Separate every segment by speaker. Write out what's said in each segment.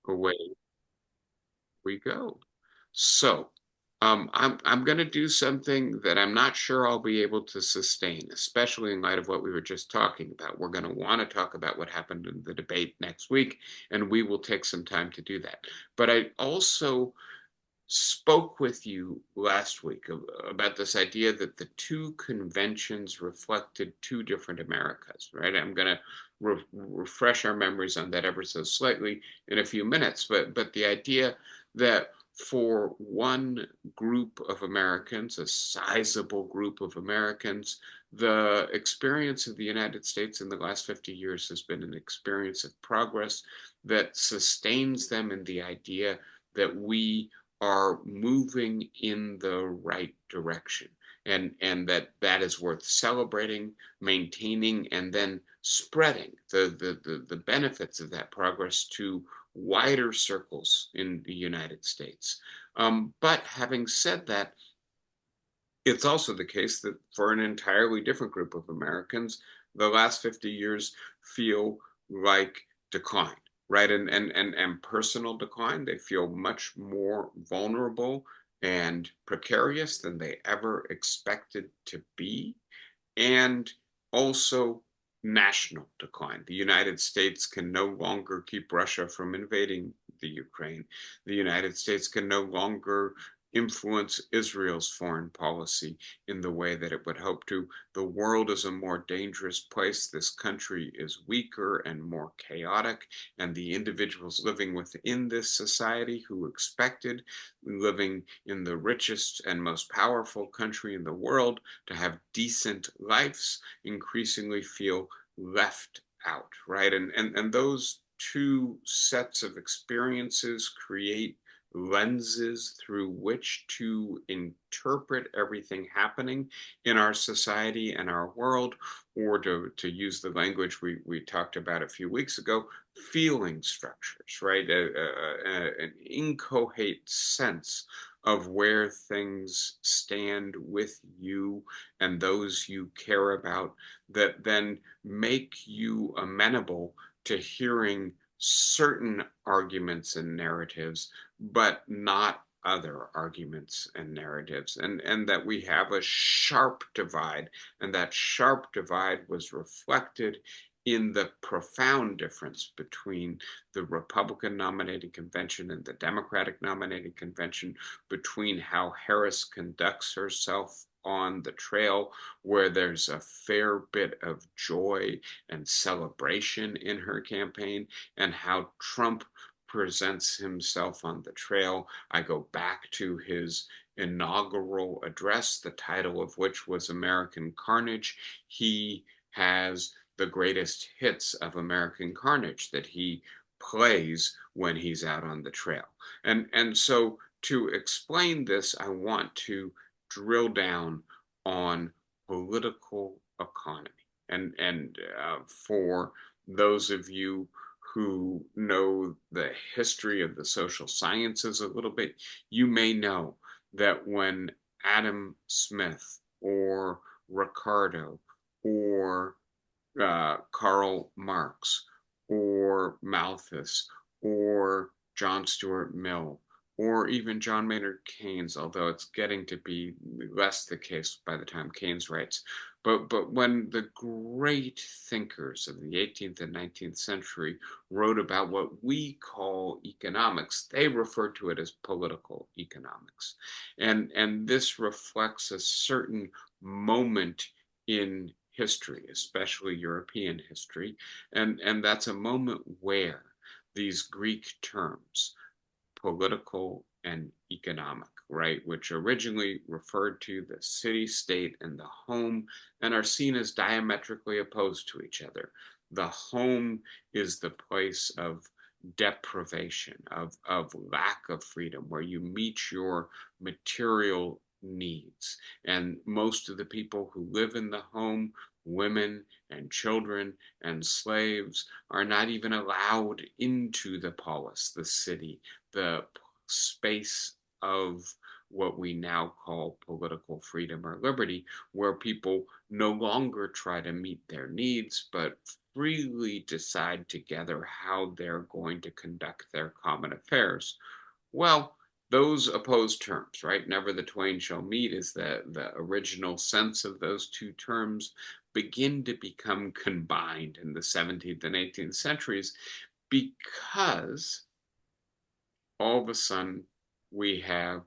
Speaker 1: away we go. So, I'm going to do something that I'm not sure I'll be able to sustain, especially in light of what we were just talking about. We're going to want to talk about what happened in the debate next week, and we will take some time to do that. But I also spoke with you last week about this idea that the two conventions reflected two different Americas, right? I'm going to refresh our memories on that ever so slightly in a few minutes, but the idea that for one group of Americans, a sizable group of Americans, the experience of the United States in the last 50 years has been an experience of progress that sustains them in the idea that we are moving in the right direction, and that is worth celebrating, maintaining, and then spreading the benefits of that progress to wider circles in the United States. But having said that, it's also the case that for an entirely different group of Americans, the last 50 years feel like decline, right? And personal decline. They feel much more vulnerable and precarious than they ever expected to be. And also national decline. The United States can no longer keep Russia from invading the Ukraine. The United States can no longer influence Israel's foreign policy in the way that it would hope to. The world is a more dangerous place. This country is weaker and more chaotic, and the individuals living within this society who expected living in the richest and most powerful country in the world to have decent lives increasingly feel left out, right? And those two sets of experiences create lenses through which to interpret everything happening in our society and our world, or to use the language we talked about a few weeks ago, feeling structures, right? An inchoate sense of where things stand with you and those you care about that then make you amenable to hearing certain arguments and narratives, but not other arguments and narratives, and that we have a sharp divide, and that sharp divide was reflected in the profound difference between the Republican nominating convention and the Democratic nominating convention, between how Harris conducts herself on the trail, where there's a fair bit of joy and celebration in her campaign, and how Trump presents himself on the trail. I go back to his inaugural address, the title of which was American Carnage. He has the greatest hits of American Carnage that he plays when he's out on the trail. And so to explain this, I want to drill down on political economy. And for those of you who know the history of the social sciences a little bit, you may know that when Adam Smith or Ricardo or Karl Marx or Malthus or John Stuart Mill or even John Maynard Keynes, although it's getting to be less the case by the time Keynes writes. But when the great thinkers of the 18th and 19th century wrote about what we call economics, they referred to it as political economics. And this reflects a certain moment in history, especially European history. And that's a moment where these Greek terms, political and economic, right, which originally referred to the city state and the home and are seen as diametrically opposed to each other. The home is the place of deprivation, of lack of freedom, where you meet your material needs. And most of the people who live in the home, women and children and slaves, are not even allowed into the polis, the city, the space of what we now call political freedom or liberty, where people no longer try to meet their needs, but freely decide together how they're going to conduct their common affairs. Well, those opposed terms, right? Never the twain shall meet is the original sense of those two terms begin to become combined in the 17th and 18th centuries because all of a sudden we have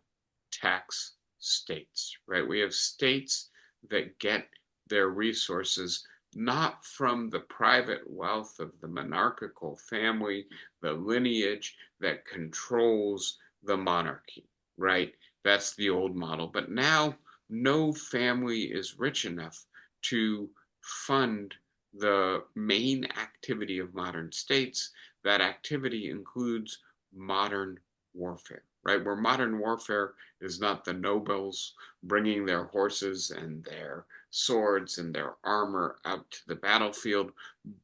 Speaker 1: tax states, right? We have states that get their resources not from the private wealth of the monarchical family, the lineage that controls the monarchy, right? That's the old model. But now no family is rich enough to fund the main activity of modern states. That activity includes modern warfare, right? Where modern warfare is not the nobles bringing their horses and their swords and their armor out to the battlefield,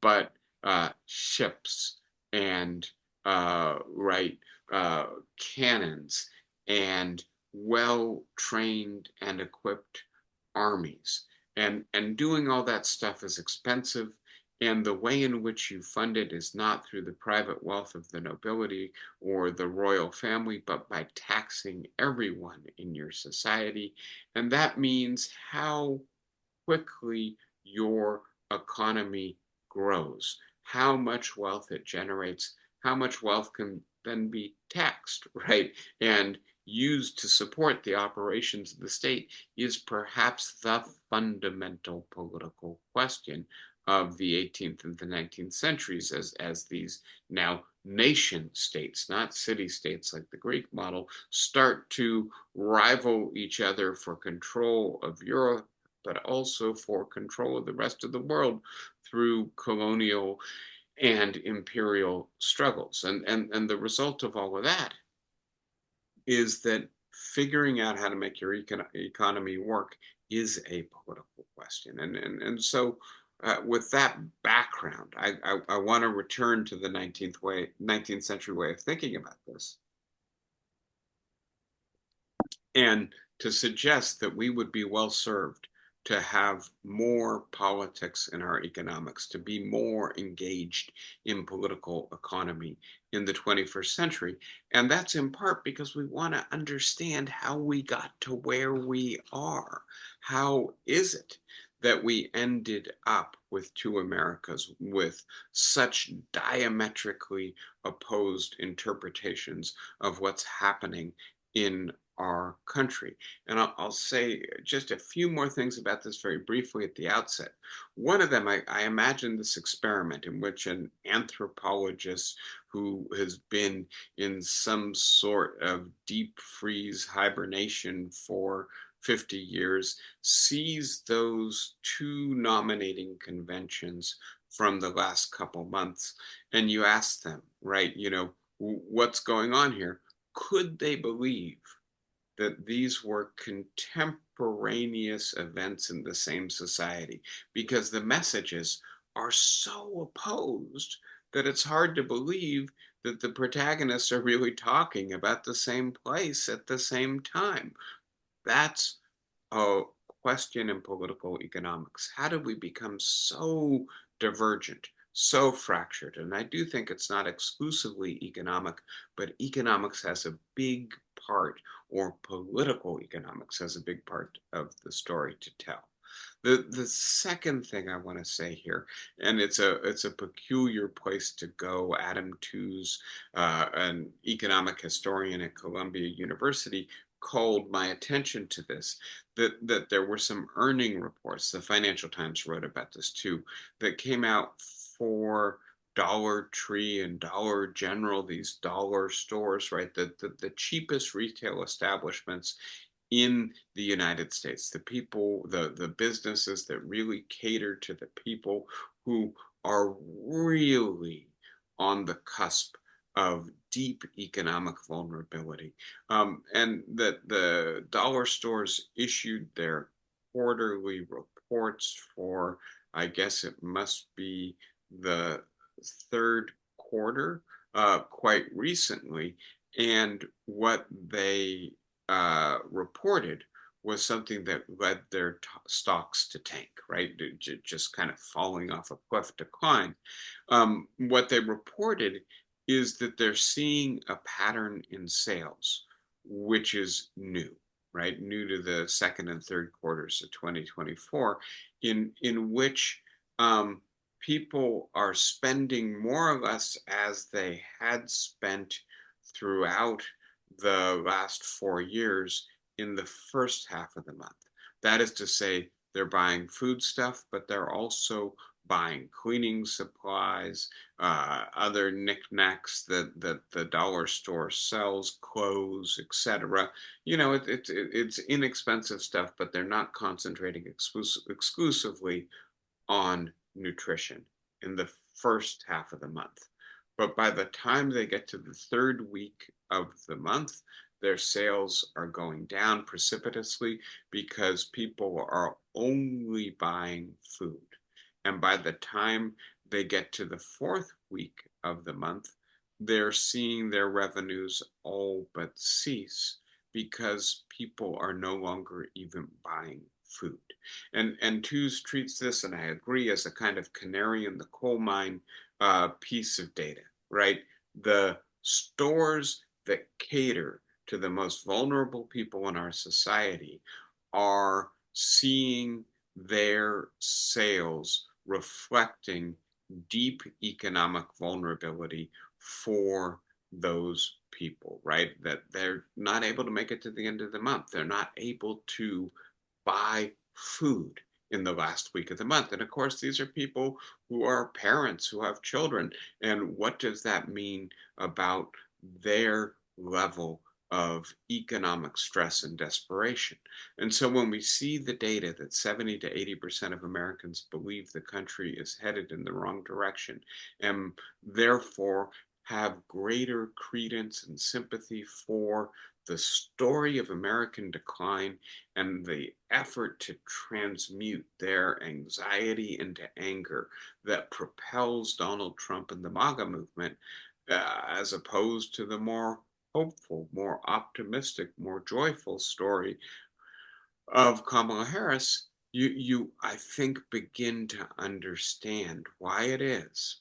Speaker 1: but ships and right cannons and well-trained and equipped armies. And doing all that stuff is expensive, and the way in which you fund it is not through the private wealth of the nobility or the royal family, but by taxing everyone in your society. And that means how quickly your economy grows, how much wealth it generates, how much wealth can then be taxed, right? And used to support the operations of the state is perhaps the fundamental political question of the 18th and the 19th centuries as these now nation states, not city states like the Greek model, start to rival each other for control of Europe, but also for control of the rest of the world through colonial and imperial struggles. And the result of all of that is that figuring out how to make your economy work is a political question. And so with that background, I want to return to the 19th century way of thinking about this and to suggest that we would be well served to have more politics in our economics, to be more engaged in political economy in the 21st century. And that's in part because we want to understand how we got to where we are. How is it that we ended up with two Americas with such diametrically opposed interpretations of what's happening in our country? And I'll say just a few more things about this very briefly at the outset. One of them, I imagine this experiment in which an anthropologist who has been in some sort of deep freeze hibernation for 50 years sees those two nominating conventions from the last couple months, and you ask them, right, what's going on here? Could they believe that these were contemporaneous events in the same society? Because the messages are so opposed that it's hard to believe that the protagonists are really talking about the same place at the same time. That's a question in political economics. How did we become so divergent, so fractured? And I do think it's not exclusively economic, but economics has a big part, or political economics has a big part of the story to tell. The second thing I want to say here, and it's a peculiar place to go. Adam Tooze, an economic historian at Columbia University, called my attention to this, that there were some earning reports, the Financial Times wrote about this too, that came out for Dollar Tree and Dollar General, these dollar stores, right? The cheapest retail establishments in the United States, the people, the businesses that really cater to the people who are really on the cusp of deep economic vulnerability. And that the dollar stores issued their quarterly reports for, I guess it must be the third quarter, quite recently. And what they reported was something that led their stocks to tank, right? Just kind of falling off a cliff decline. What they reported is that they're seeing a pattern in sales, which is new, right? New to the second and third quarters of 2024, in which people are spending more or less as they had spent throughout the last 4 years in the first half of the month. That is to say, they're buying food stuff, but they're also buying cleaning supplies, other knickknacks that the dollar store sells, clothes, etc. It's inexpensive stuff, but they're not concentrating exclusively on nutrition in the first half of the month. But by the time they get to the third week of the month, their sales are going down precipitously because people are only buying food. And by the time they get to the fourth week of the month, they're seeing their revenues all but cease because people are no longer even buying food. And Two's treats this, and I agree, as a kind of canary in the coal mine piece of data, right? The stores that cater to the most vulnerable people in our society are seeing their sales reflecting deep economic vulnerability for those people, right? That they're not able to make it to the end of the month. They're not able to buy food in the last week of the month. And of course, these are people who are parents who have children. And what does that mean about their level of economic stress and desperation? And so when we see the data that 70 to 80% of Americans believe the country is headed in the wrong direction, and therefore have greater credence and sympathy for the story of American decline and the effort to transmute their anxiety into anger that propels Donald Trump and the MAGA movement, as opposed to the more hopeful, more optimistic, more joyful story of Kamala Harris, I think, begin to understand why it is,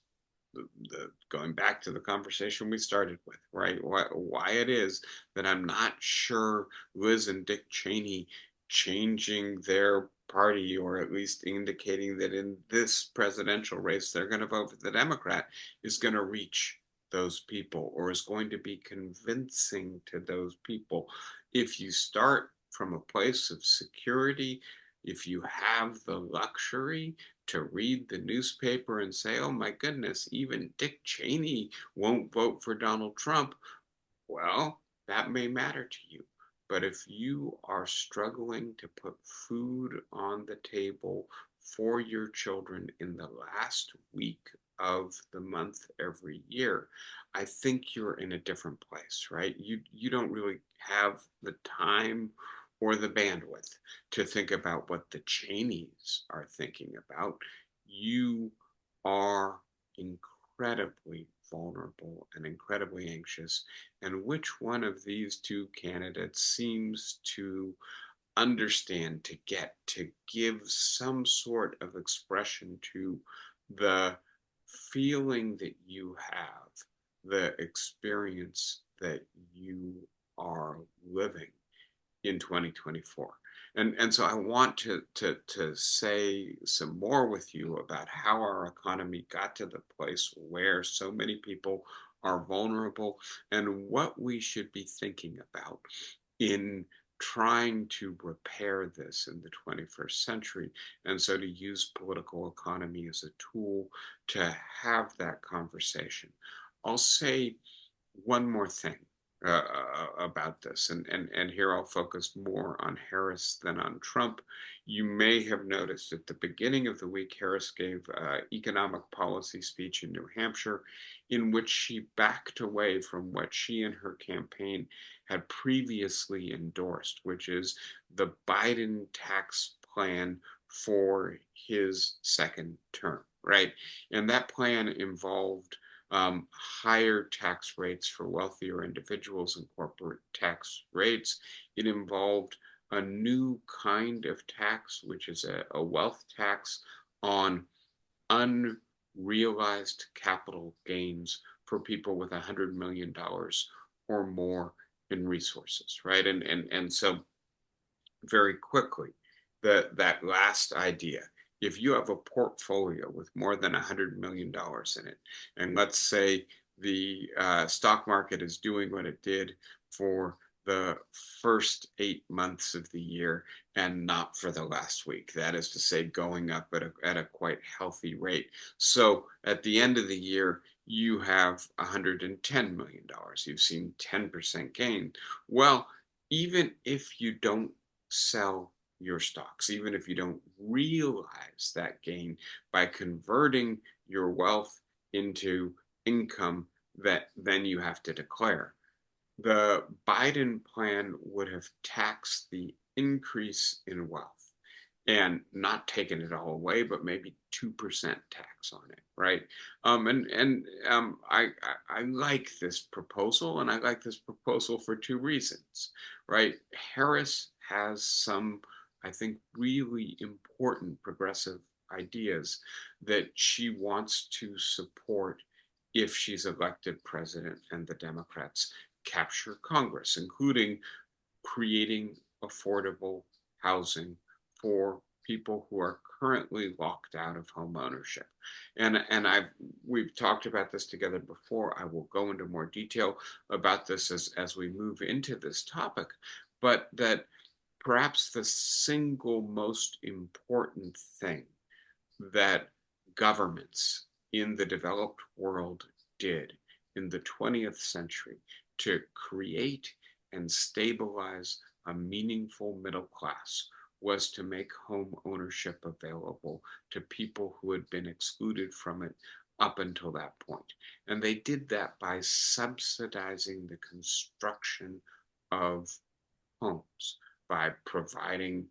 Speaker 1: going back to the conversation we started with, right? Why it is that I'm not sure Liz and Dick Cheney changing their party, or at least indicating that in this presidential race they're going to vote for the Democrat, is going to reach those people or is going to be convincing to those people. If you start from a place of security, if you have the luxury to read the newspaper and say, oh my goodness, even Dick Cheney won't vote for Donald Trump, well, that may matter to you. But if you are struggling to put food on the table for your children in the last week of the month every year, I think you're in a different place, right? You don't really have the time or the bandwidth to think about what the Cheneys are thinking about. You are incredibly vulnerable and incredibly anxious. And which one of these two candidates seems to understand, to give some sort of expression to the feeling that you have, the experience that you are living in 2024? And so I want to say some more with you about how our economy got to the place where so many people are vulnerable, and what we should be thinking about in trying to repair this in the 21st century. And so to use political economy as a tool to have that conversation. I'll say one more thing about this, and here I'll focus more on Harris than on Trump. You may have noticed at the beginning of the week, Harris gave an economic policy speech in New Hampshire in which she backed away from what she and her campaign had previously endorsed, which is the Biden tax plan for his second term, right? And that plan involved higher tax rates for wealthier individuals and corporate tax rates. It involved a new kind of tax, which is a wealth tax on unrealized capital gains for people with $100 million or more in resources, right? And so very quickly, that last idea. If you have a portfolio with more than $100 million in it, and let's say the stock market is doing what it did for the first 8 months of the year and not for the last week. That is to say, going up at a quite healthy rate. So at the end of the year, you have $110 million. You've seen 10% gain. Well, even if you don't sell your stocks, even if you don't realize that gain by converting your wealth into income that then you have to declare. The Biden plan would have taxed the increase in wealth and not taken it all away, but maybe 2% tax on it, right? I like this proposal, and I like this proposal for two reasons, right? Harris has some, I think, really important progressive ideas that she wants to support if she's elected president and the Democrats capture Congress, including creating affordable housing for people who are currently locked out of home ownership. And we've talked about this together before. I will go into more detail about this as we move into this topic, but that perhaps the single most important thing that governments in the developed world did in the 20th century to create and stabilize a meaningful middle class was to make home ownership available to people who had been excluded from it up until that point. And they did that by subsidizing the construction of homes, by providing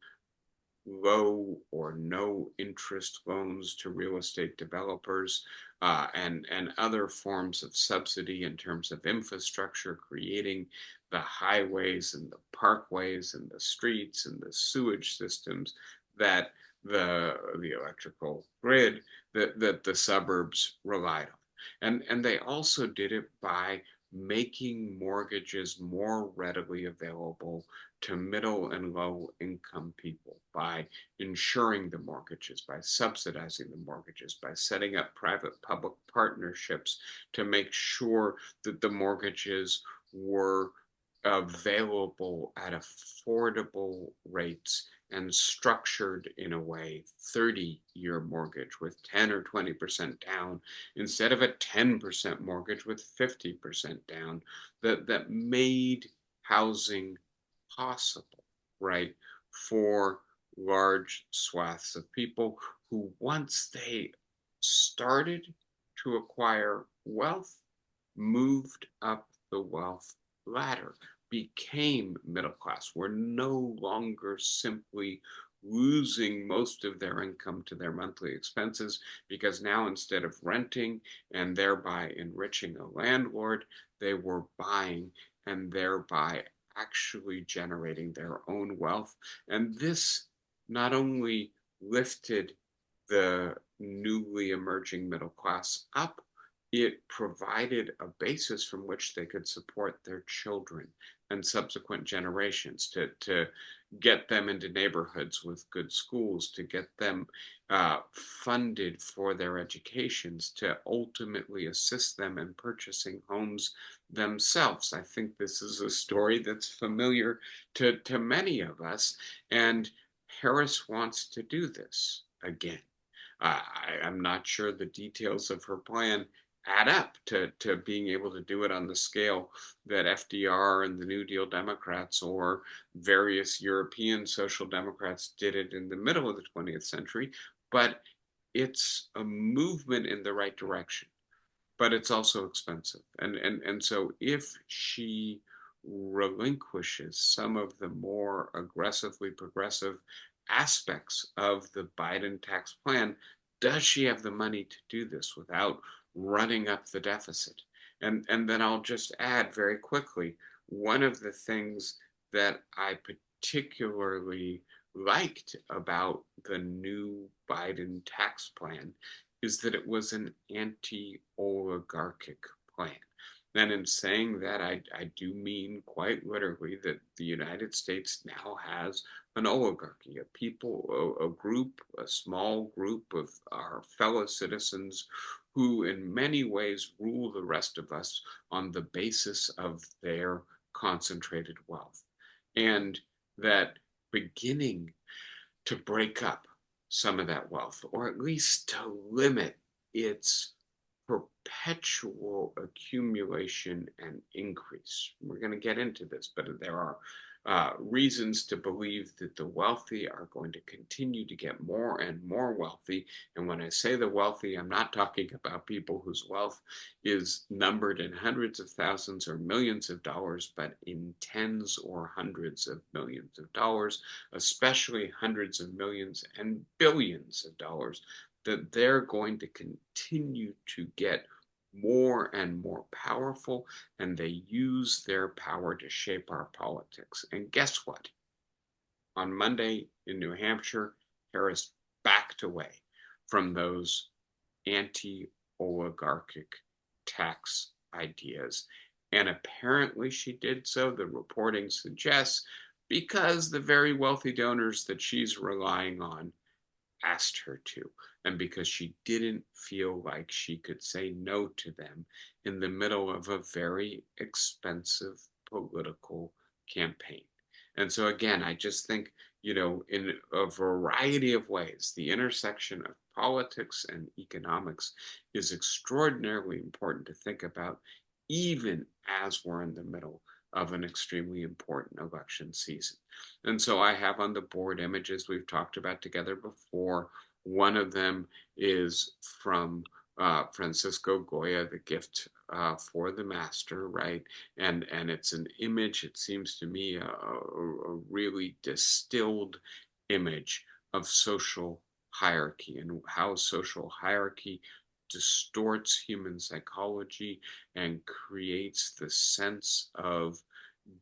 Speaker 1: low or no interest loans to real estate developers, and other forms of subsidy in terms of infrastructure, creating the highways and the parkways and the streets and the sewage systems that the electrical grid that the suburbs relied on. And they also did it by making mortgages more readily available to middle and low income people by insuring the mortgages, by subsidizing the mortgages, by setting up private public partnerships to make sure that the mortgages were available at affordable rates and structured in a way 30-year mortgage with 10 or 20% down instead of a 10% mortgage with 50% down that made housing possible, right, for large swaths of people who, once they started to acquire wealth, moved up the wealth ladder, became middle class, were no longer simply losing most of their income to their monthly expenses, because now instead of renting and thereby enriching a landlord, they were buying and thereby actually generating their own wealth. And this not only lifted the newly emerging middle class up, it provided a basis from which they could support their children and subsequent generations, to get them into neighborhoods with good schools, to get them funded for their educations, to ultimately assist them in purchasing homes themselves. I think this is a story that's familiar to many of us, and Harris wants to do this again. I'm not sure the details of her plan add up to being able to do it on the scale that FDR and the New Deal Democrats or various European social democrats did it in the middle of the 20th century. But it's a movement in the right direction. But it's also expensive. And so if she relinquishes some of the more aggressively progressive aspects of the Biden tax plan, does she have the money to do this without running up the deficit? And then I'll just add very quickly, one of the things that I particularly liked about the new Biden tax plan is that it was an anti-oligarchic plan. And in saying that, I do mean quite literally that the United States now has an oligarchy, a people, a group, a small group of our fellow citizens who, in many ways, rule the rest of us on the basis of their concentrated wealth. And that beginning to break up some of that wealth, or at least to limit its perpetual accumulation and increase. We're going to get into this, but there are reasons to believe that the wealthy are going to continue to get more and more wealthy. And when I say the wealthy, I'm not talking about people whose wealth is numbered in hundreds of thousands or millions of dollars, but in tens or hundreds of millions of dollars, especially hundreds of millions and billions of dollars, that they're going to continue to get more and more powerful, and they use their power to shape our politics. And guess what? On Monday in New Hampshire, Harris backed away from those anti-oligarchic tax ideas. And apparently she did so, the reporting suggests, because the very wealthy donors that she's relying on asked her to, and because she didn't feel like she could say no to them in the middle of a very expensive political campaign. And so, again, I just think, in a variety of ways, the intersection of politics and economics is extraordinarily important to think about, even as we're in the middle of an extremely important election season. And so I have on the board images we've talked about together before. One of them is from Francisco Goya, The Gift for the Master, right? And it's an image, it seems to me, a really distilled image of social hierarchy and how social hierarchy distorts human psychology and creates the sense of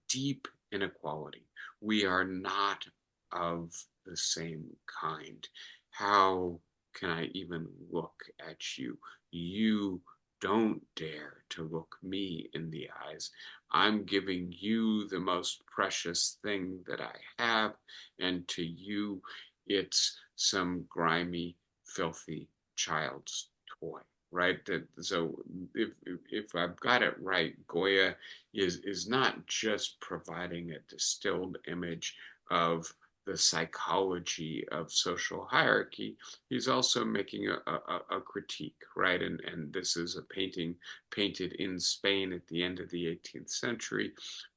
Speaker 1: deep inequality. We are not of the same kind. How can I even look at you? You don't dare to look me in the eyes. I'm giving you the most precious thing that I have, and to you, it's some grimy, filthy child's toy, right? So if I've got it right, Goya is not just providing a distilled image of the psychology of social hierarchy. He's also making a critique, right? And this is a painting painted in Spain at the end of the 18th century,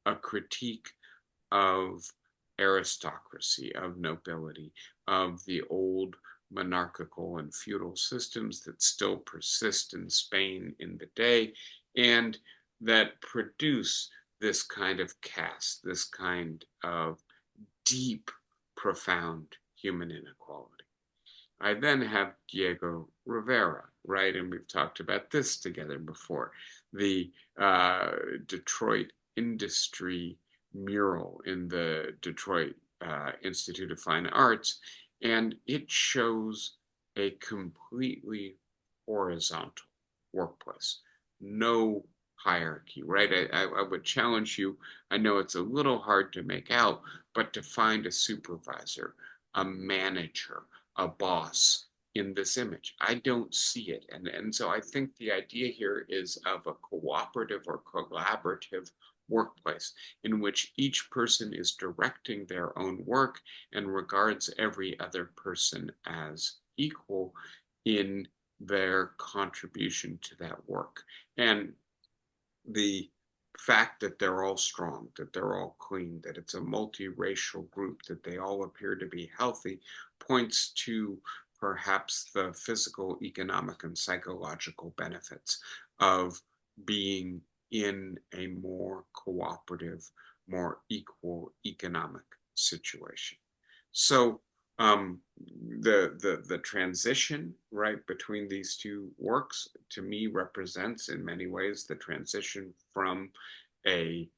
Speaker 1: a critique of aristocracy, of nobility, of the old monarchical and feudal systems that still persist in Spain in the day, and that produce this kind of caste, this kind of deep, profound human inequality. I then have Diego Rivera, right? And we've talked about this together before. The Detroit industry mural in the Detroit Institute of Fine Arts. And it shows a completely horizontal workplace. No hierarchy, right? I would challenge you. I know it's a little hard to make out, but to find a supervisor, a manager, a boss in this image. I don't see it. And so I think the idea here is of a cooperative or collaborative workplace in which each person is directing their own work and regards every other person as equal in their contribution to that work. And the fact that they're all strong, that they're all clean, that it's a multiracial group, that they all appear to be healthy, points to perhaps the physical, economic, and psychological benefits of being in a more cooperative, more equal economic situation. So the transition right between these two works to me represents in many ways the transition from a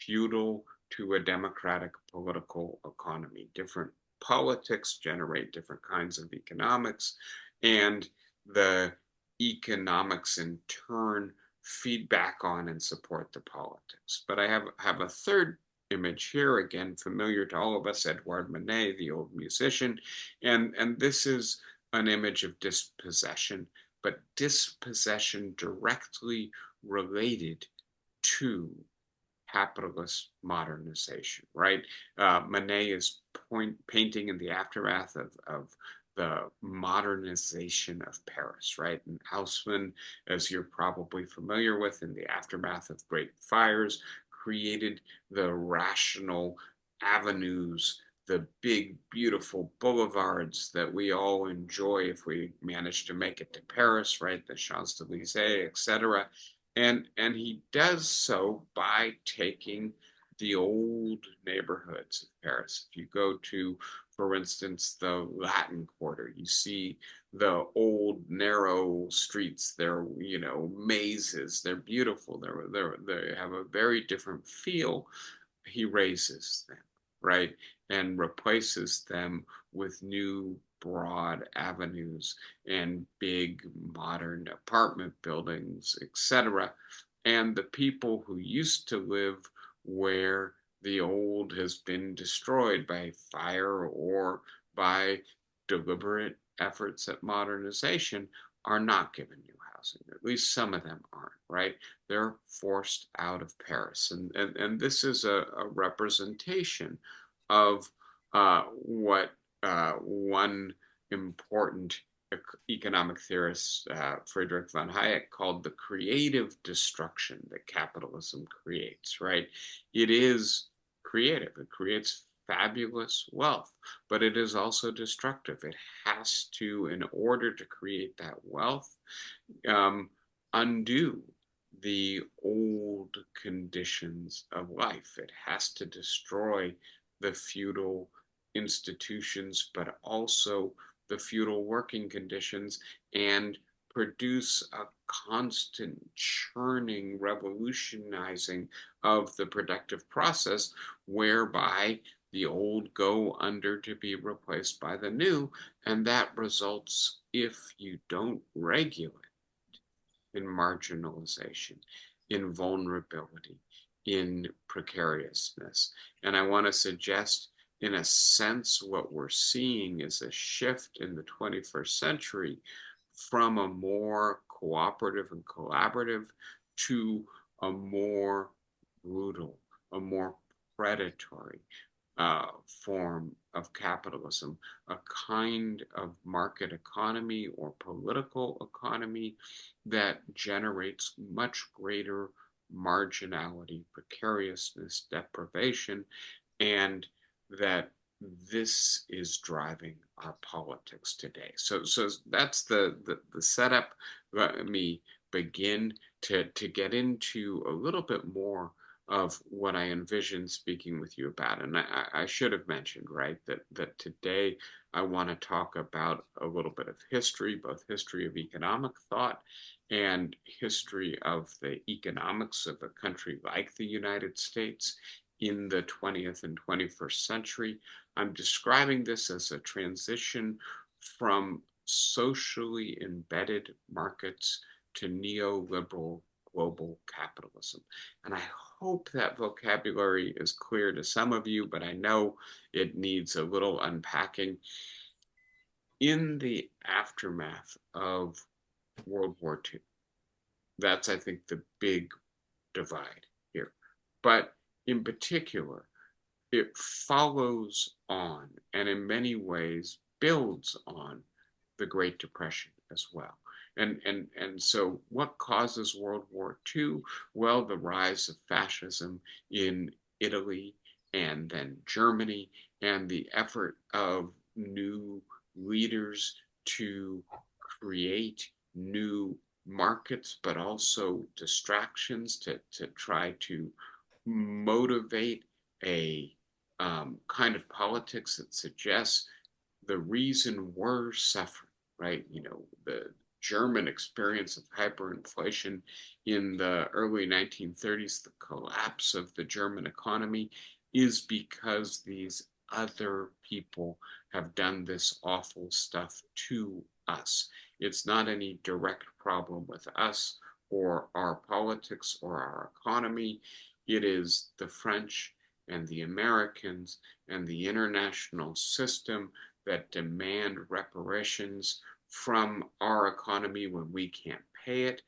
Speaker 1: feudal to a democratic political economy. Different politics generate different kinds of economics, and the economics in turn feed back on and support the politics. But I have a third image here, again familiar to all of us, Edouard Manet, the old musician, and this is an image of dispossession, but dispossession directly related to capitalist modernization, right? Manet is painting in the aftermath of the modernization of Paris, right? And Haussmann, as you're probably familiar with, in the aftermath of great fires, created the rational avenues, the big, beautiful boulevards that we all enjoy if we manage to make it to Paris, right? The Champs-Élysées, etc. And he does so by taking the old neighborhoods of Paris. If you go to, for instance, the Latin Quarter, you see the old narrow streets. They're, mazes. They're beautiful. They have a very different feel. He raises them, right, and replaces them with new broad avenues and big modern apartment buildings, etc. And the people who used to live where the old has been destroyed by fire or by deliberate efforts at modernization are not given new housing. At least some of them aren't, right? They're forced out of Paris. And this is a representation of what one important economic theorist, Friedrich von Hayek, called the creative destruction that capitalism creates, right? It is creative. It creates fabulous wealth, but it is also destructive. It has to, in order to create that wealth, um, undo the old conditions of life. It has to destroy the feudal institutions, but also the feudal working conditions, and produce a constant churning, revolutionizing of the productive process, whereby the old go under to be replaced by the new, and that results, if you don't regulate, in marginalization, in vulnerability, in precariousness. And I want to suggest, in a sense, what we're seeing is a shift in the 21st century from a more cooperative and collaborative to a more brutal, a more predatory form of capitalism, a kind of market economy or political economy that generates much greater marginality, precariousness, deprivation, and that this is driving our politics today. So that's the setup. Let me begin to get into a little bit more of what I envision speaking with you about. And I should have mentioned, right, that today I want to talk about a little bit of history, both history of economic thought and history of the economics of a country like the United States in the 20th and 21st century. I'm describing this as a transition from socially embedded markets to neoliberal global capitalism. And I hope that vocabulary is clear to some of you, but I know it needs a little unpacking. In the aftermath of World War II, that's, I think, the big divide here. But in particular, it follows on and in many ways builds on the Great Depression as well. And so what causes World War II? Well, the rise of fascism in Italy and then Germany, and the effort of new leaders to create new markets, but also distractions to try to motivate a kind of politics that suggests the reason we're suffering, right? The German experience of hyperinflation in the early 1930s, the collapse of the German economy, is because these other people have done this awful stuff to us. It's not any direct problem with us or our politics or our economy. It is the French and the Americans and the international system that demand reparations from our economy when we can't pay it.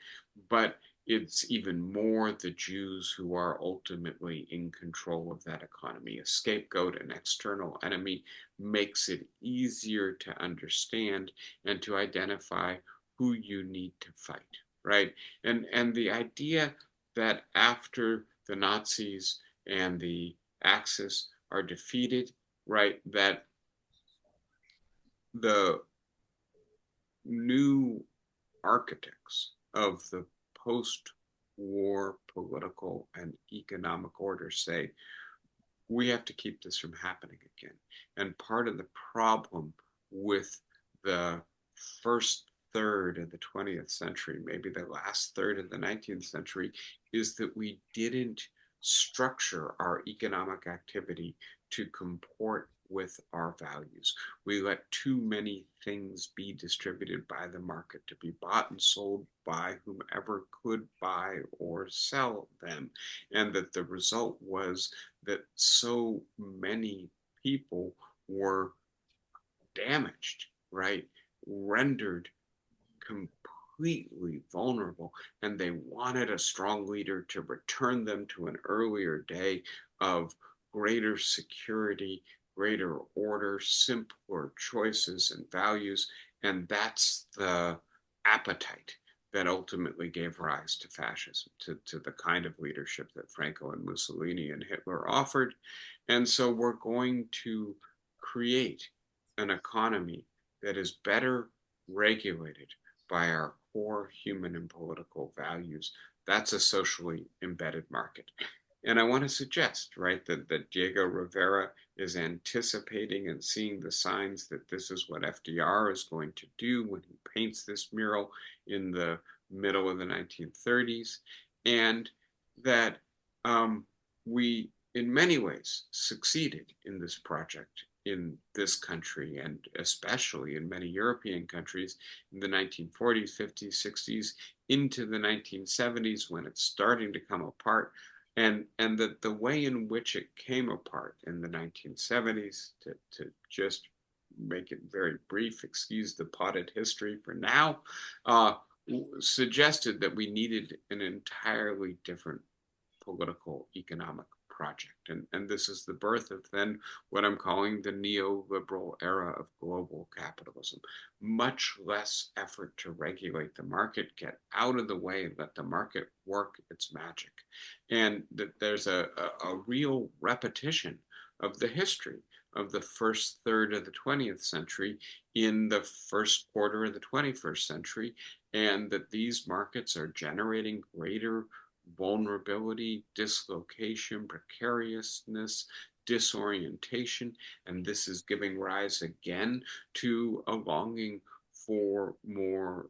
Speaker 1: But it's even more the Jews who are ultimately in control of that economy. A scapegoat, an external enemy, makes it easier to understand and to identify who you need to fight, right? And the idea that after the Nazis and the Axis are defeated, right, that the new architects of the post war political and economic order say we have to keep this from happening again. And part of the problem with the first third of the 20th century, maybe the last third of the 19th century, is that we didn't structure our economic activity to comport with our values. We let too many things be distributed by the market to be bought and sold by whomever could buy or sell them. And that the result was that so many people were damaged, right? Rendered completely vulnerable, and they wanted a strong leader to return them to an earlier day of greater security, greater order, simpler choices and values. And that's the appetite that ultimately gave rise to fascism, to the kind of leadership that Franco and Mussolini and Hitler offered. And so we're going to create an economy that is better regulated by our core human and political values. That's a socially embedded market. And I want to suggest, right, that Diego Rivera is anticipating and seeing the signs that this is what FDR is going to do when he paints this mural in the middle of the 1930s, and that we, in many ways, succeeded in this project in this country, and especially in many European countries in the 1940s, 50s, 60s, into the 1970s when it's starting to come apart. And that the way in which it came apart in the 1970s, to just make it very brief, excuse the potted history for now, uh, suggested that we needed an entirely different political economic project. And this is the birth of then what I'm calling the neoliberal era of global capitalism. Much less effort to regulate the market, get out of the way, let the market work its magic. And that there's a real repetition of the history of the first third of the 20th century in the first quarter of the 21st century, and that these markets are generating greater vulnerability, dislocation, precariousness, disorientation, and this is giving rise again to a longing for more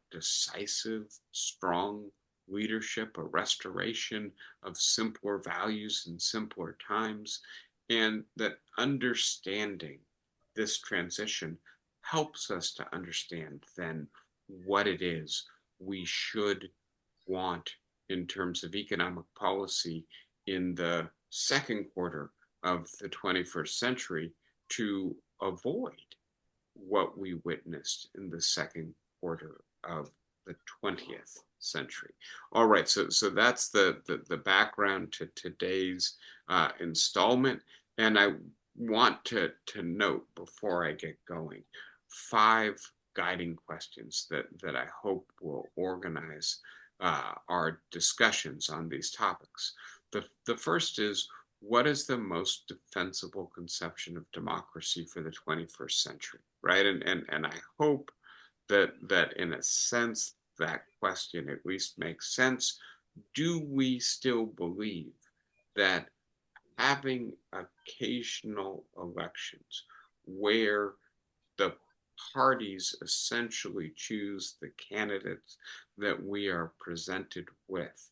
Speaker 1: decisive, strong leadership, a restoration of simpler values in simpler times, and that understanding this transition helps us to understand then what it is we should want in terms of economic policy in the second quarter of the 21st century to avoid what we witnessed in the second quarter of the 20th century. All right, so that's the background to today's installment. And I want to note before I get going 5 guiding questions that I hope will organize our discussions on these topics. The first is, what is the most defensible conception of democracy for the 21st century, right? And I hope that in a sense that question at least makes sense. Do we still believe that having occasional elections where the parties essentially choose the candidates that we are presented with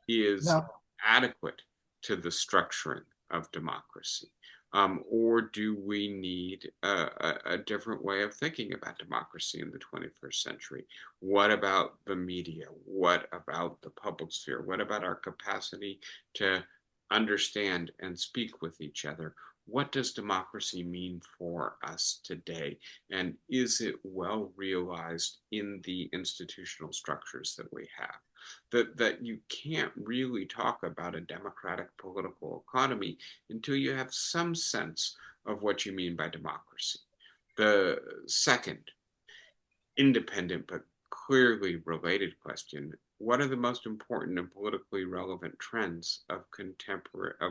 Speaker 1: is
Speaker 2: No,
Speaker 1: adequate to the structuring of democracy? Or do we need a different way of thinking about democracy in the 21st century? What about the media? What about the public sphere? What about our capacity to understand and speak with each other? What does democracy mean for us today? And is it well realized in the institutional structures that we have? That you can't really talk about a democratic political economy until you have some sense of what you mean by democracy. The second, independent but clearly related question: what are the most important and politically relevant trends of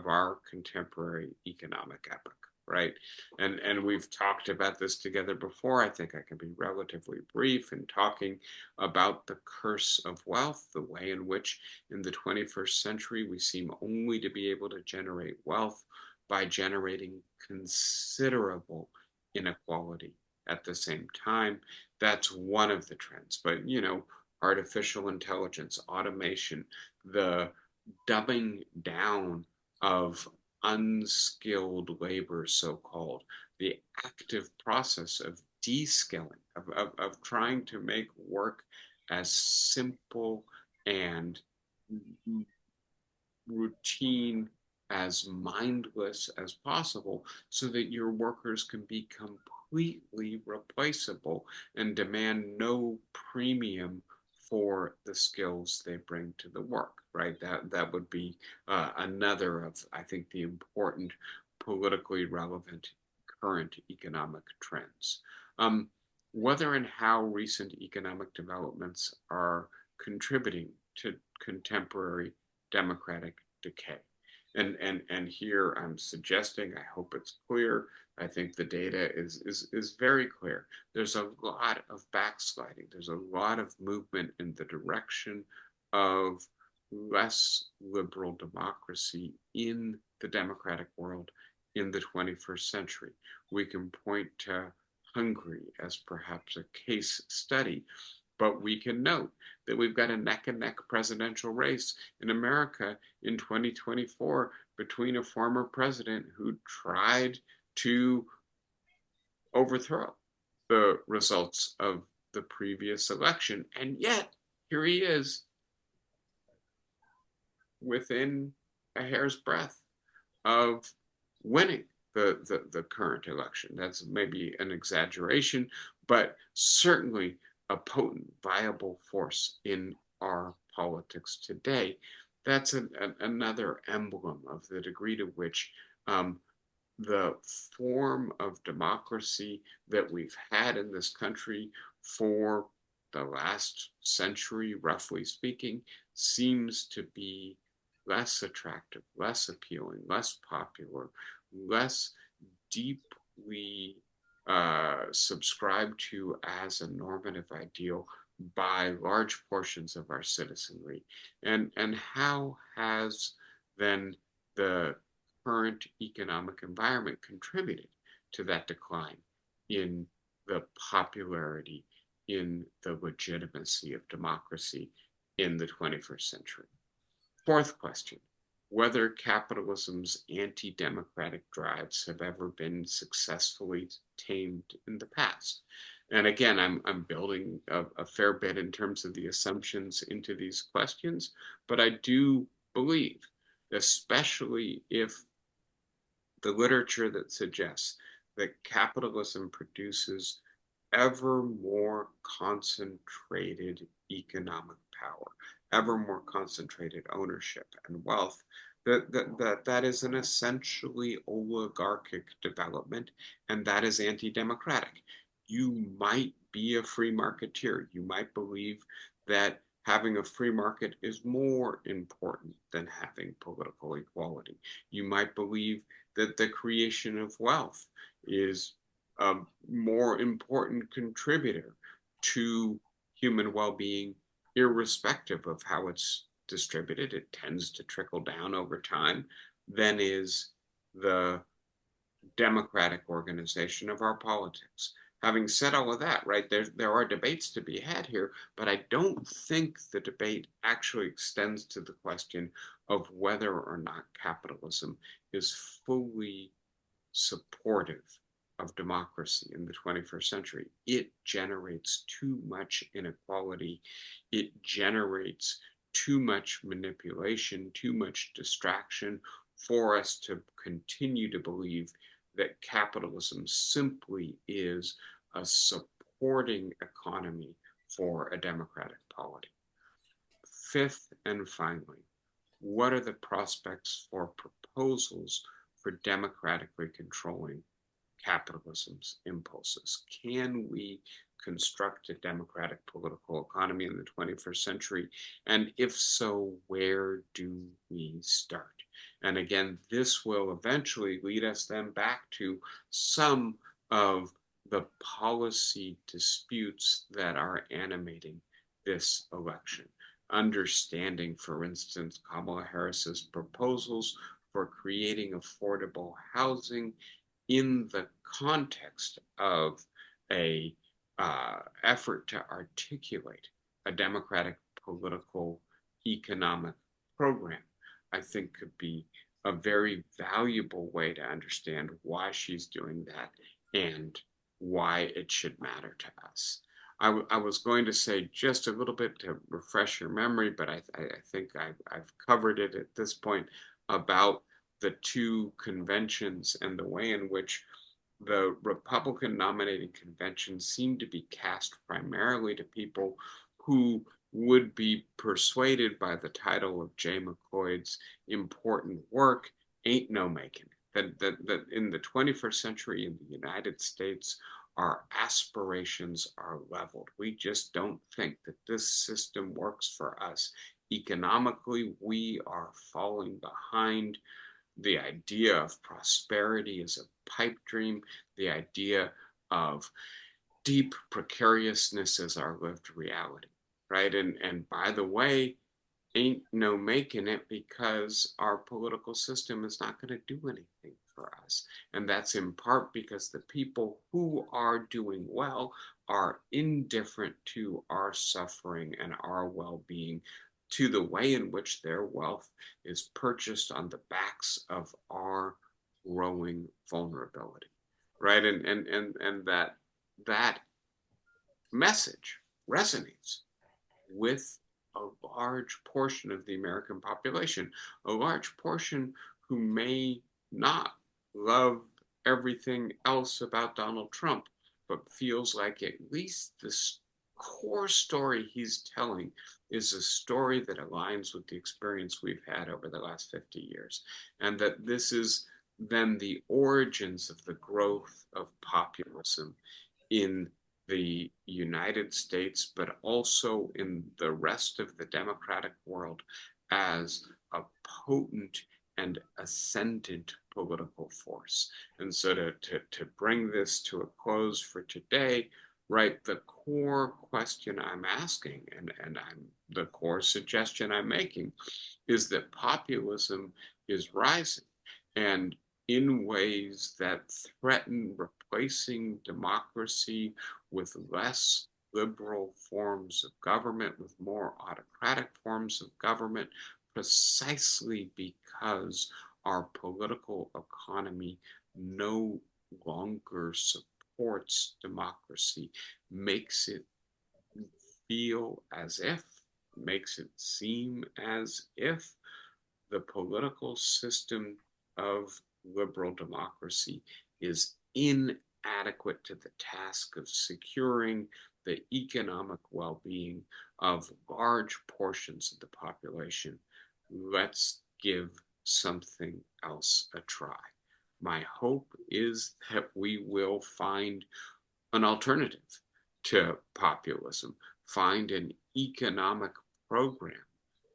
Speaker 1: our contemporary economic epoch, right? And we've talked about this together before. I think I can be relatively brief in talking about the curse of wealth, the way in which in the 21st century we seem only to be able to generate wealth by generating considerable inequality at the same time. That's one of the trends. But, artificial intelligence, automation, the dumbing down of unskilled labor, so called, the active process of de-skilling, of trying to make work as simple and routine, as mindless as possible, so that your workers can be completely replaceable and demand no premium for the skills they bring to the work, right? That would be another of, I think, the important politically relevant current economic trends. Whether and how recent economic developments are contributing to contemporary democratic decay. And here I'm suggesting, I hope it's clear, I think the data is very clear. There's a lot of backsliding. There's a lot of movement in the direction of less liberal democracy in the democratic world in the 21st century. We can point to Hungary as perhaps a case study, but we can note that we've got a neck and neck presidential race in America in 2024 between a former president who tried to overthrow the results of the previous election. And yet, here he is within a hair's breadth of winning the current election. That's maybe an exaggeration, but certainly a potent, viable force in our politics today. That's another emblem of the degree to which the form of democracy that we've had in this country for the last century, roughly speaking, seems to be less attractive, less appealing, less popular, less deeply subscribed to as a normative ideal by large portions of our citizenry. And how has then the current economic environment contributed to that decline in the popularity, in the legitimacy of democracy in the 21st century? Fourth question: whether capitalism's anti-democratic drives have ever been successfully tamed in the past. And again, I'm building a fair bit in terms of the assumptions into these questions, but I do believe, especially if the literature that suggests that capitalism produces ever more concentrated economic power, ever more concentrated ownership and wealth, that is an essentially oligarchic development, and that is anti-democratic. You might be a free marketeer. You might believe that having a free market is more important than having political equality. You might believe that the creation of wealth is a more important contributor to human well-being, irrespective of how it's distributed. It tends to trickle down over time, than is the democratic organization of our politics. having said all of that, right, there are debates to be had here, but I don't think the debate actually extends to the question of whether or not capitalism is fully supportive of democracy in the 21st century. It generates too much inequality. It generates too much manipulation, too much distraction for us to continue to believe that capitalism simply is a supporting economy for a democratic polity. Fifth and finally, what are the prospects for proposals for democratically controlling capitalism's impulses? Can we construct a democratic political economy in the 21st century? And if so, where do we start? And again, this will eventually lead us then back to some of the policy disputes that are animating this election. Understanding, for instance, Kamala Harris's proposals for creating affordable housing in the context of a effort to articulate a democratic political economic program, I think could be a very valuable way to understand why she's doing that and why it should matter to us. I was going to say just a little bit to refresh your memory, but I think I've covered it at this point about the two conventions and the way in which the Republican nominating convention seemed to be cast primarily to people who would be persuaded by the title of Jay McCloyd's important work, Ain't No Making It. That in the 21st century in the United States, our aspirations are leveled. We just don't think that this system works for us. Economically, we are falling behind. The idea of prosperity is a pipe dream. The idea of deep precariousness is our lived reality, right? And by the way, ain't no making it because our political system is not going to do anything for us. And that's in part because the people who are doing well are indifferent to our suffering and our well-being, to the way in which their wealth is purchased on the backs of our growing vulnerability, right? And that message resonates with a large portion of the American population, a large portion who may not love everything else about Donald Trump, but feels like at least this core story he's telling is a story that aligns with the experience we've had over the last 50 years. And that this is then the origins of the growth of populism in the United States, but also in the rest of the democratic world as a potent and ascendant political force. And so to bring this to a close for today, right, the core question I'm asking and the core suggestion I'm making is that populism is rising and in ways that threaten replacing democracy with less liberal forms of government, with more autocratic forms of government, precisely because our political economy no longer supports democracy, makes it feel as if, makes it seem as if the political system of liberal democracy is inadequate to the task of securing the economic well-being of large portions of the population. Let's give something else a try. My hope is that we will find an alternative to populism, find an economic program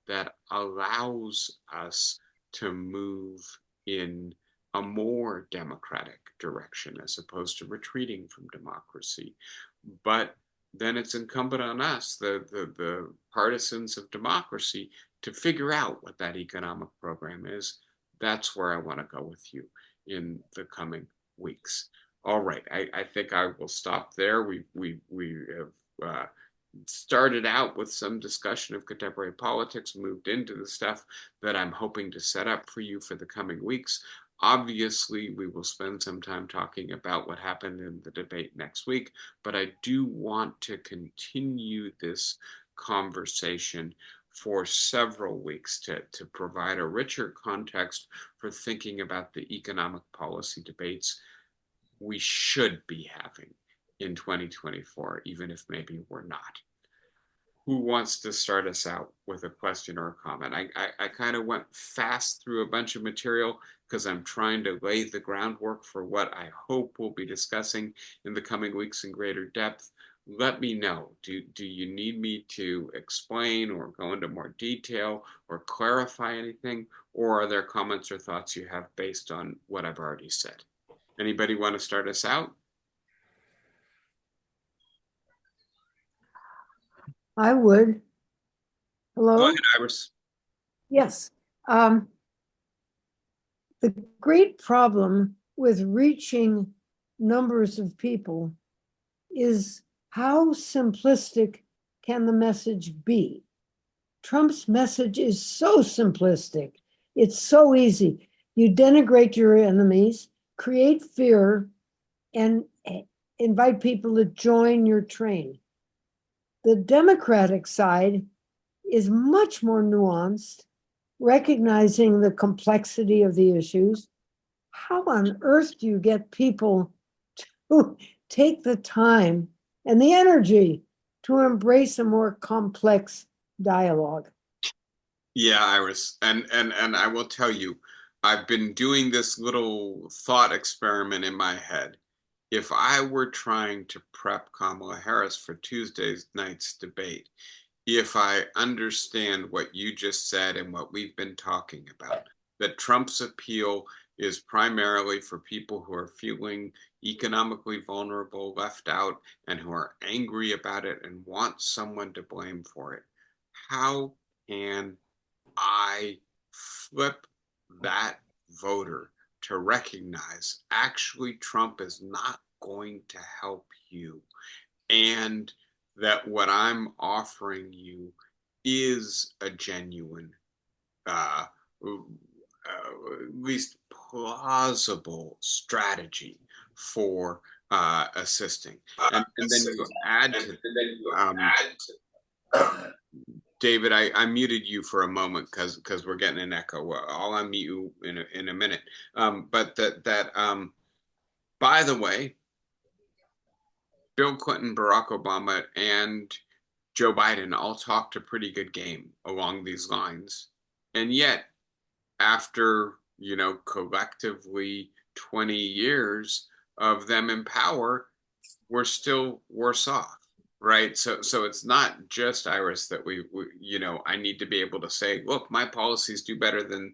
Speaker 1: that allows us to move in a more democratic direction as opposed to retreating from democracy. But then it's incumbent on us, the partisans of democracy, to figure out what that economic program is. That's where I want to go with you in the coming weeks. All right, I think I will stop there. We have started out with some discussion of contemporary politics, moved into the stuff that I'm hoping to set up for you for the coming weeks. Obviously, we will spend some time talking about what happened in the debate next week, but I do want to continue this conversation for several weeks to provide a richer context for thinking about the economic policy debates we should be having in 2024, even if maybe we're not. Who wants to start us out with a question or a comment? I kind of went fast through a bunch of material because I'm trying to lay the groundwork for what I hope we'll be discussing in the coming weeks in greater depth. Let me know. Do you need me to explain or go into more detail or clarify anything? Or are there comments or thoughts you have based on what I've already said? Anybody want to start us out?
Speaker 2: I would.
Speaker 1: Go
Speaker 2: Hello?
Speaker 1: ahead, Iris.
Speaker 2: Yes. Um, the great problem with reaching numbers of people is how simplistic can the message be? Trump's message is so simplistic. It's so easy. You denigrate your enemies, create fear, and invite people to join your train. The Democratic side is much more nuanced, recognizing the complexity of the issues. How on earth do you get people to take the time and the energy to embrace a more complex dialogue?
Speaker 1: Yeah, Iris. And I will tell you, I've been doing this little thought experiment in my head. If I were trying to prep Kamala Harris for Tuesday's night's debate, if I understand what you just said and what we've been talking about, that Trump's appeal is primarily for people who are feeling economically vulnerable, left out, and who are angry about it and want someone to blame for it. How can I flip that voter to recognize actually Trump is not going to help you and that what I'm offering you is a genuine, at least plausible strategy for assisting. And then you add to um, David, I muted you for a moment because we're getting an echo. Well, I'll unmute you in a minute. But by the way, Bill Clinton, Barack Obama, and Joe Biden all talked a pretty good game along these lines, and yet after collectively 20 years of them in power, we're still worse off, right? So it's not just Iris that I need to be able to say, look, my policies do better than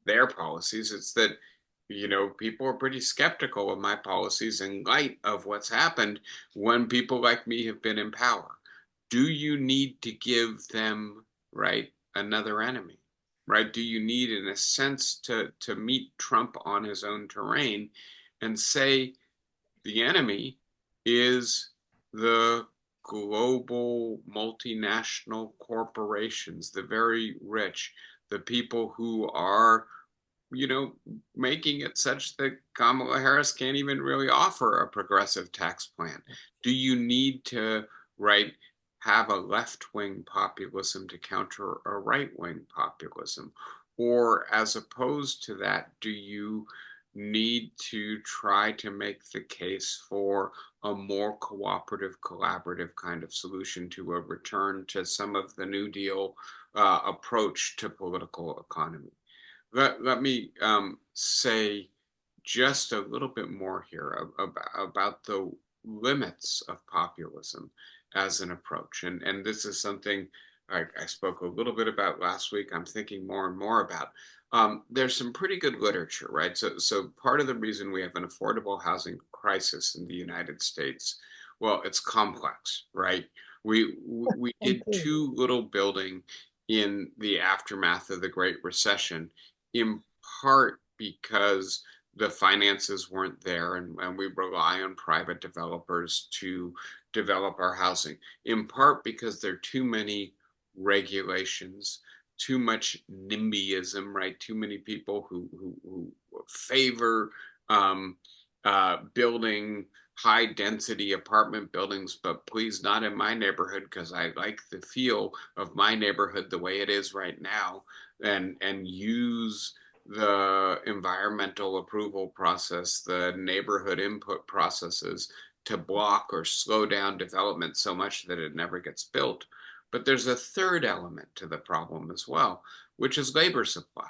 Speaker 1: their policies. It's that people are pretty skeptical of my policies in light of what's happened when people like me have been in power. Do you need to give them, right, another enemy? Right? Do you need, in a sense, to meet Trump on his own terrain and say the enemy is the global multinational corporations, the very rich, the people who are, you know, making it such that Kamala Harris can't even really offer a progressive tax plan? Do you need to, right, have a left wing populism to counter a right wing populism? Or as opposed to that, do you need to try to make the case for a more cooperative, collaborative kind of solution to a return to some of the New Deal approach to political economy? Let me say just a little bit more here about the limits of populism as an approach. And this is something I spoke a little bit about last week. I'm thinking more and more about. There's some pretty good literature, right? So part of the reason we have an affordable housing crisis in the United States, well, it's complex, right? We did
Speaker 2: Okay.
Speaker 1: too little building in the aftermath of the Great Recession, in part because the finances weren't there, and we rely on private developers to develop our housing, in part because there are too many regulations, too much NIMBYism, right? Too many people who favor um, building high density apartment buildings, but please not in my neighborhood because I like the feel of my neighborhood the way it is right now, and use the environmental approval process, the neighborhood input processes to block or slow down development so much that it never gets built. But there's a third element to the problem as well, which is labor supply.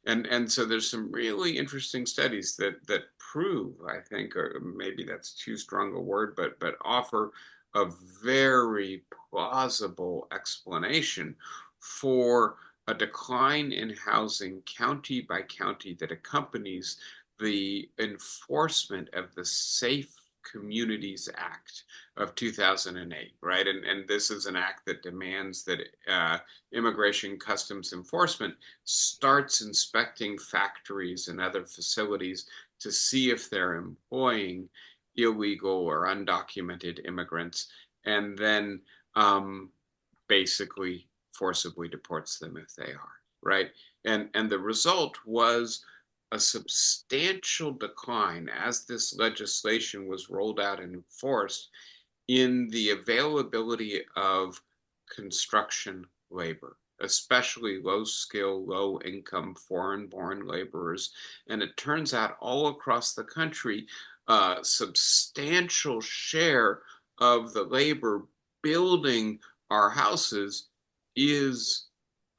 Speaker 1: And so there's some really interesting studies that prove, I think, or maybe that's too strong a word, but offer a very plausible explanation for a decline in housing county by county that accompanies the enforcement of the Safe Communities Act of 2008, right? And this is an act that demands that immigration customs enforcement starts inspecting factories and other facilities to see if they're employing illegal or undocumented immigrants, and then basically forcibly deports them if they are, right? And the result was a substantial decline as this legislation was rolled out and enforced in the availability of construction labor, especially low skill, low income, foreign born laborers. And it turns out all across the country, a substantial share of the labor building our houses is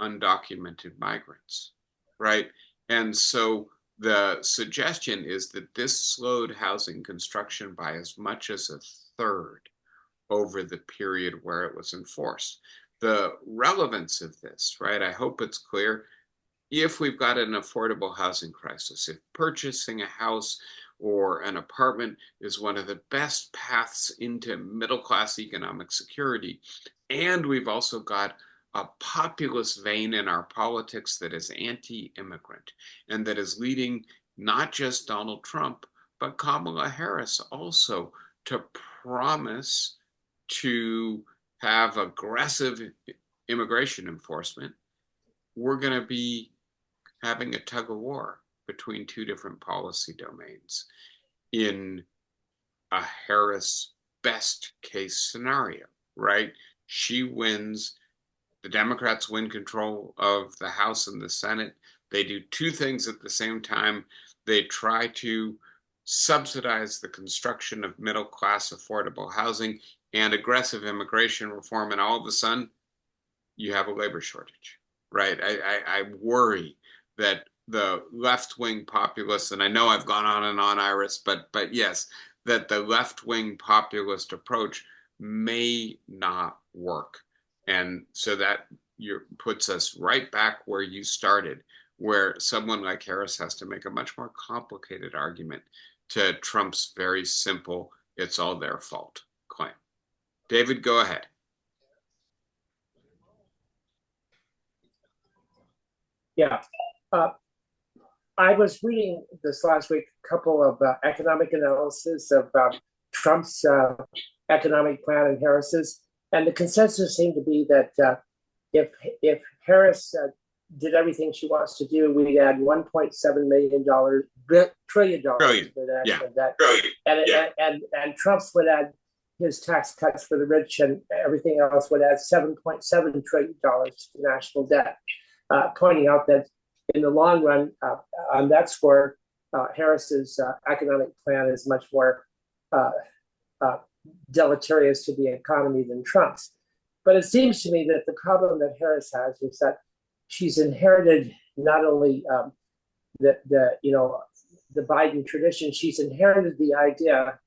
Speaker 1: undocumented migrants, right? And so the suggestion is that this slowed housing construction by as much as a third over the period where it was enforced. The relevance of this, right? I hope it's clear. If we've got an affordable housing crisis, if purchasing a house or an apartment is one of the best paths into middle class economic security, and we've also got a populist vein in our politics that is anti immigrant and that is leading not just Donald Trump, but Kamala Harris also to promise to have aggressive immigration enforcement, we're going to be having a tug of war between two different policy domains in a Harris best case scenario, right? She wins, the Democrats win control of the House and the Senate. They do two things at the same time. They try to subsidize the construction of middle class affordable housing and aggressive immigration reform, and all of a sudden you have a labor shortage, right? I worry that the left-wing populists, and I know I've gone on and on, Iris, but yes, that the left-wing populist approach may not work. And so that puts us right back where you started, where someone like Harris has to make a much more complicated argument to Trump's very simple, it's all their fault claim. David, go ahead.
Speaker 3: Yeah. Uh, I was reading this last week a couple of economic analysis of Trump's economic plan and Harris's, and the consensus seemed to be that if Harris did everything she wants to do, we'd add $1.7 trillion
Speaker 1: Brilliant.
Speaker 3: Yeah. That. Brilliant. And Trump's would add his tax cuts for the rich, and everything else would add $7.7 trillion to national debt, pointing out that in the long run, on that score, Harris's economic plan is much more deleterious to the economy than Trump's. But it seems to me that the problem that Harris has is that she's inherited not only the Biden tradition, she's inherited the idea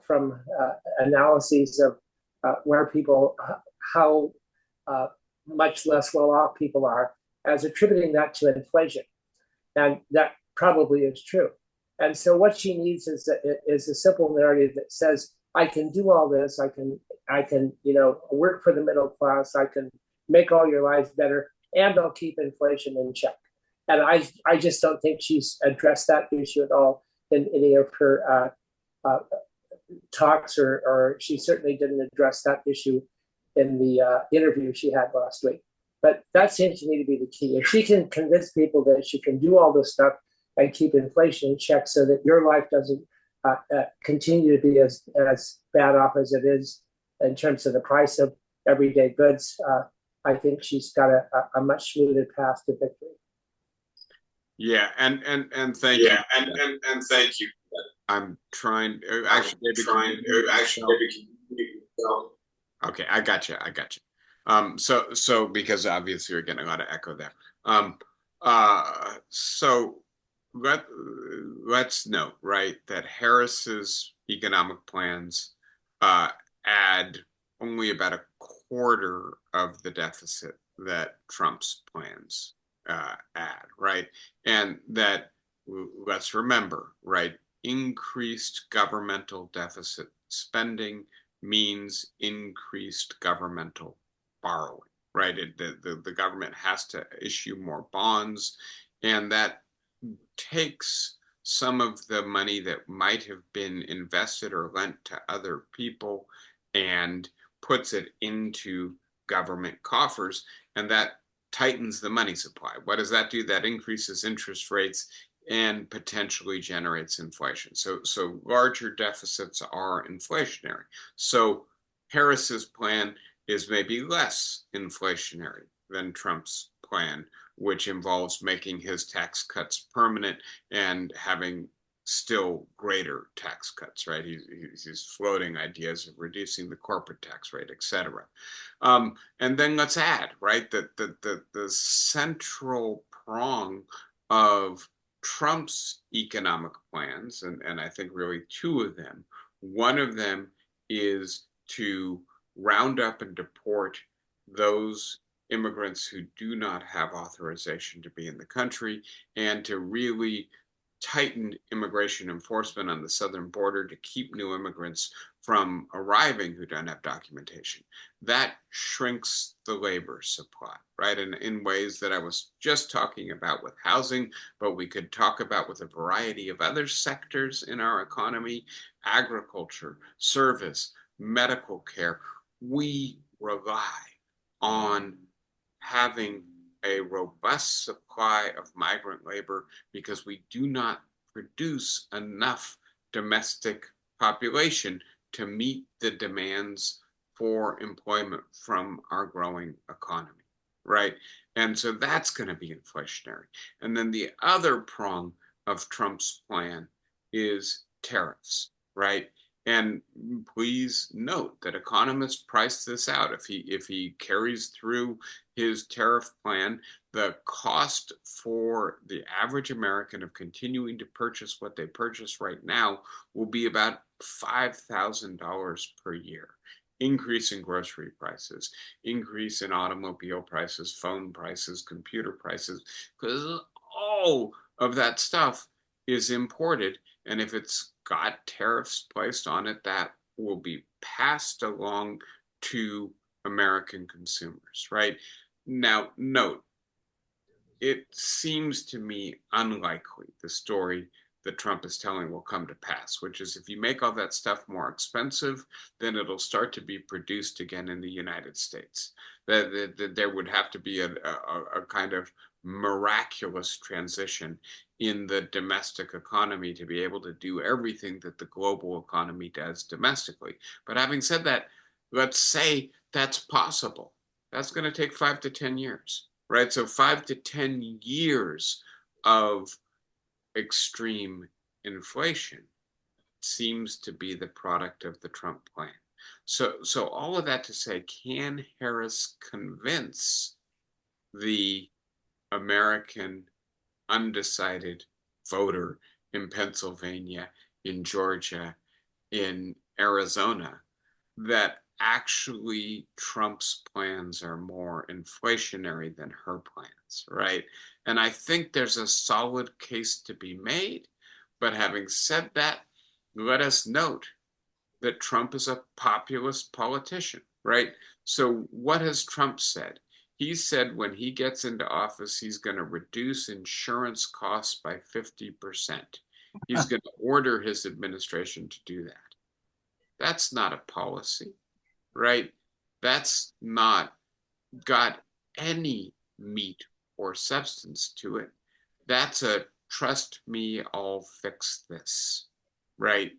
Speaker 3: from analyses of where people, how much less well off people are, as attributing that to inflation. And that probably is true. And so what she needs is a simple narrative that says, I can do all this, I can work for the middle class, I can make all your lives better, and I'll keep inflation in check. and I just don't think she's addressed that issue at all in any of her talks, or she certainly didn't address that issue in the interview she had last week. But that seems to me to be the key. If she can convince people that she can do all this stuff and keep inflation in check so that your life doesn't continue to be as bad off as it is in terms of the price of everyday goods, I think she's got a much smoother path to victory.
Speaker 1: Yeah, and thank you. And thank you. I'm trying. Actually, maybe. Okay, I got you. I got you. So because obviously you're getting a lot of echo there. So let's note, right, that Harris's economic plans add only about a quarter of the deficit that Trump's plans add, right? And that, let's remember, right, increased governmental deficit spending means increased governmental borrowing, right? The government has to issue more bonds, and that takes some of the money that might have been invested or lent to other people and puts it into government coffers, and that tightens the money supply. What does that do? That increases interest rates and potentially generates inflation. So larger deficits are inflationary. So Harris's plan is maybe less inflationary than Trump's plan, which involves making his tax cuts permanent and having still greater tax cuts, right? He's floating ideas of reducing the corporate tax rate, et cetera. And then let's add, right, that the central prong of Trump's economic plans, and I think really two of them. One of them is to round up and deport those immigrants who do not have authorization to be in the country, and to really tighten immigration enforcement on the southern border to keep new immigrants from arriving who don't have documentation. That shrinks the labor supply, right? And in ways that I was just talking about with housing, but we could talk about with a variety of other sectors in our economy: agriculture, service, medical care. We rely on having a robust supply of migrant labor because we do not produce enough domestic population to meet the demands for employment from our growing economy, right? And so that's going to be inflationary. And then the other prong of Trump's plan is tariffs, right? And please note that economists price this out. If he carries through his tariff plan, the cost for the average American of continuing to purchase what they purchase right now will be about $5,000 per year. Increase in grocery prices, increase in automobile prices, phone prices, computer prices, because all of that stuff is imported. And if it's got tariffs placed on it, that will be passed along to American consumers, right? Now, note, it seems to me unlikely the story that Trump is telling will come to pass, which is if you make all that stuff more expensive, then it'll start to be produced again in the United States. That there would have to be a kind of miraculous transition in the domestic economy to be able to do everything that the global economy does domestically. But having said that, let's say that's possible. That's going to take 5 to 10 years, right? So 5 to 10 years of extreme inflation seems to be the product of the Trump plan. So all of that to say, can Harris convince the American undecided voter in Pennsylvania, in Georgia, in Arizona, that actually Trump's plans are more inflationary than her plans, right? And I think there's a solid case to be made. But having said that, let us note that Trump is a populist politician, right? So what has Trump said? He said when he gets into office, he's going to reduce insurance costs by 50%. He's going to order his administration to do that. That's not a policy, right? That's not got any meat or substance to it. That's a trust me, I'll fix this, right?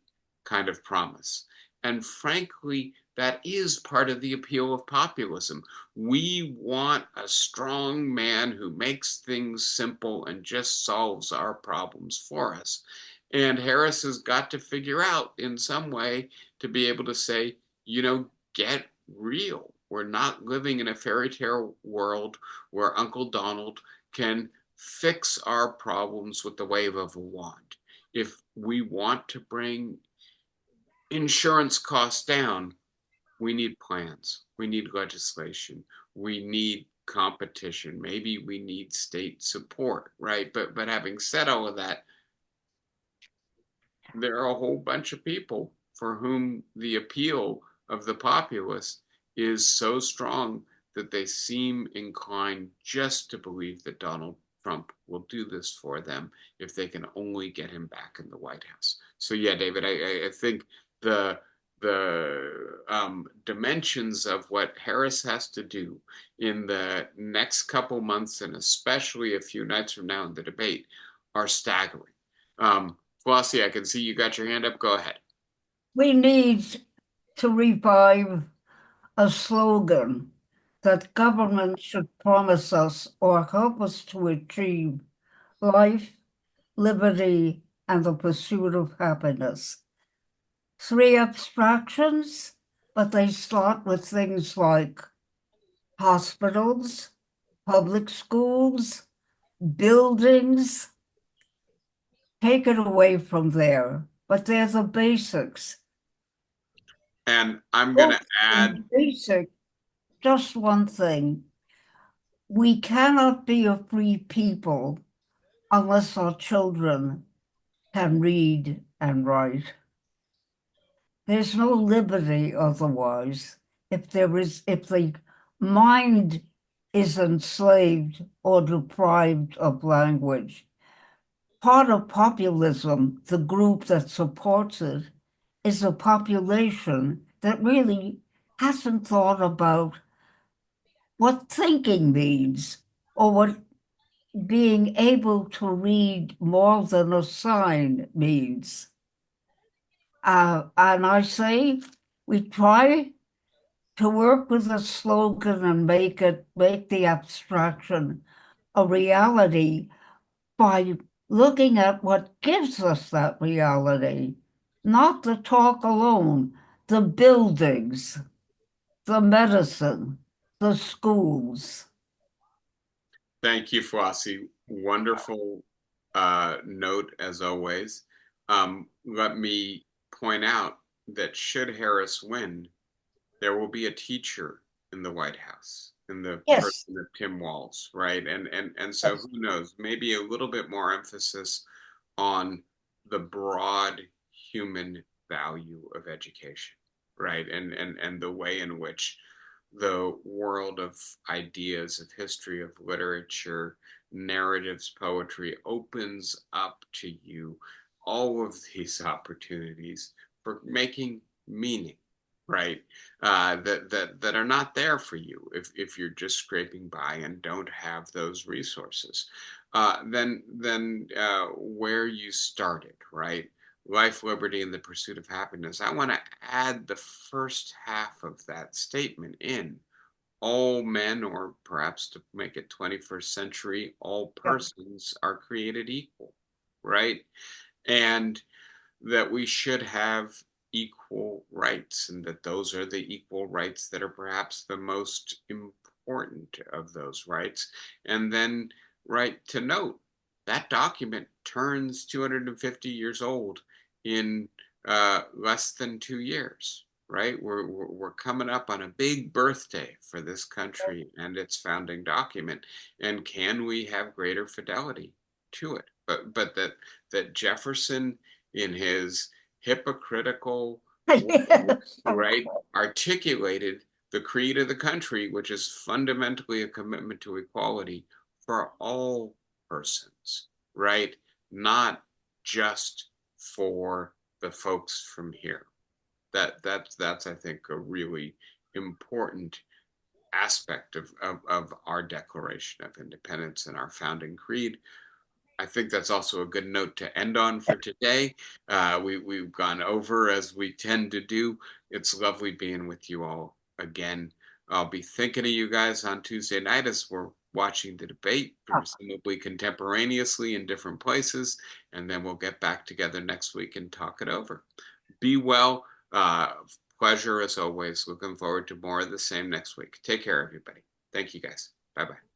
Speaker 1: Kind of promise. And frankly, that is part of the appeal of populism. We want a strong man who makes things simple and just solves our problems for us. And Harris has got to figure out in some way to be able to say, get real. We're not living in a fairy tale world where Uncle Donald can fix our problems with the wave of a wand. If we want to bring insurance costs down, we need plans, we need legislation, we need competition, maybe we need state support, right? But having said all of that, there are a whole bunch of people for whom the appeal of the populace is so strong that they seem inclined just to believe that Donald Trump will do this for them if they can only get him back in the White House. So yeah, David, I think the dimensions of what Harris has to do in the next couple months, and especially a few nights from now in the debate, are staggering. Flossie, I can see you got your hand up. Go ahead.
Speaker 4: We need to revive a slogan that government should promise us or help us to achieve life, liberty, and the pursuit of happiness. Three abstractions, but they start with things like hospitals, public schools, buildings. Take it away from there, but they're the basics.
Speaker 1: And I'm going to add.
Speaker 4: Basic, just one thing. We cannot be a free people unless our children can read and write. There's no liberty otherwise. If the mind is enslaved or deprived of language. Part of populism, the group that supports it, is a population that really hasn't thought about what thinking means or what being able to read more than a sign means. And I say we try to work with a slogan and make the abstraction a reality by looking at what gives us that reality, not the talk alone, the buildings, the medicine, the schools.
Speaker 1: Thank you, Flossie. Wonderful note as always. Let me point out that should Harris win, there will be a teacher in the White House, in the
Speaker 4: Yes.
Speaker 1: person of Tim Walz, right? And so who knows, maybe a little bit more emphasis on the broad human value of education, right? And the way in which the world of ideas, of history, of literature, narratives, poetry opens up to you all of these opportunities for making meaning, right? That are not there for you if you're just scraping by and don't have those resources. Then where you started, right? Life, liberty, and the pursuit of happiness. I want to add the first half of that statement in. All men, or perhaps to make it 21st century, all persons are created equal, right? And that we should have equal rights, and that those are the equal rights that are perhaps the most important of those rights. And then, right, to note that document turns 250 years old in less than 2 years, right? We're coming up on a big birthday for this country and its founding document. And can we have greater fidelity to it? But that Jefferson, in his hypocritical way, right, articulated the creed of the country, which is fundamentally a commitment to equality for all persons, right? Not just for the folks from here. That's I think a really important aspect of our Declaration of Independence and our founding creed. I think that's also a good note to end on for today. We've gone over as we tend to do. It's lovely being with you all again. I'll be thinking of you guys on Tuesday night as we're watching the debate, presumably contemporaneously in different places, and then we'll get back together next week and talk it over. Be well. Pleasure as always. Looking forward to more of the same next week. Take care, everybody. Thank you, guys. Bye bye.